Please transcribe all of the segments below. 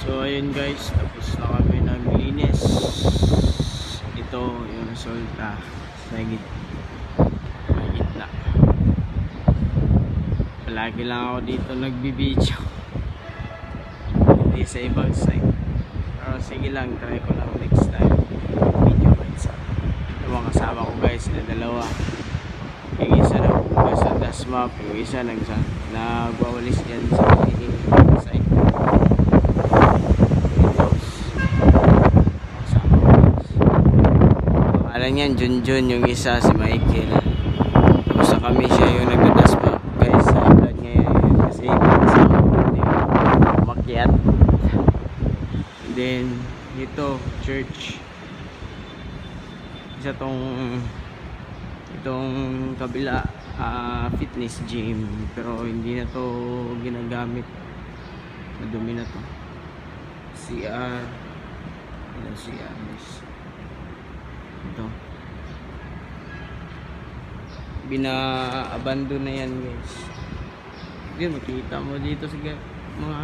So ayun guys, tapos na kami naglinis. Ito yung resulta sa gitna. Palagi lang ako dito nagbibideo, hindi sa ibang side. Pero sige lang, try ko lang next time video guys. Yung mga kasama ko guys na dalawa, yung isa nagpupunta sa Dasmap, yung isa nagwawalis dyan sa side. Pangalan yan Junjun, yung isa si Michael. Tapos sa kami siya yung nagdadasmap guys sa vlog ngayon kasi kasama ko din umakyat. And then ito church, isa itong kabila fitness gym, pero hindi na to ginagamit, madumi na to. CR, ilang CR ito, bina-abandon na yan guys. Hindi makita mo dito sa mga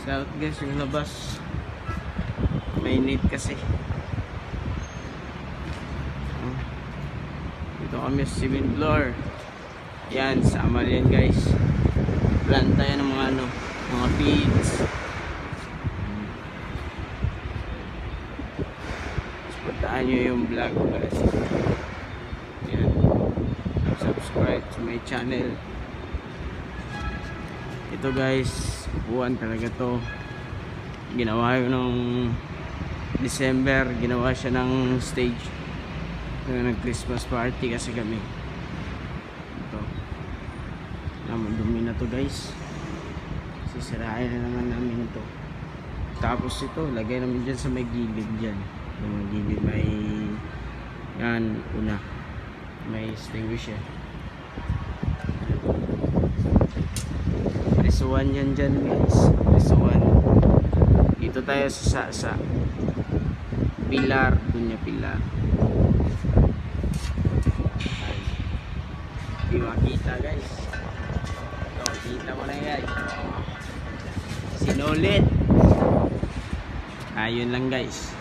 south guys, yung labas mainit kasi. Dito kami sa cement floor. Yan, sama yan guys. Planta yan ng mga feeds. Puntaan nyo yung vlog guys. Yan, subscribe to my channel. Ito guys, upuan talaga to. Ginawa yun nung December, ginawa siya ng stage nag Christmas party kasi kami. Ito naman, dumi na to guys, sisirain na naman namin ito. Tapos ito, lagay namin dyan sa may gilid dyan. Yung gilid may yan, una may extinguisher. Risuan yan dyan guys, risuan. Dito tayo sa pilar, dunya pilar. Hindi makita guys. Ito, kita mo na guys, sinulit. Ayun lang guys.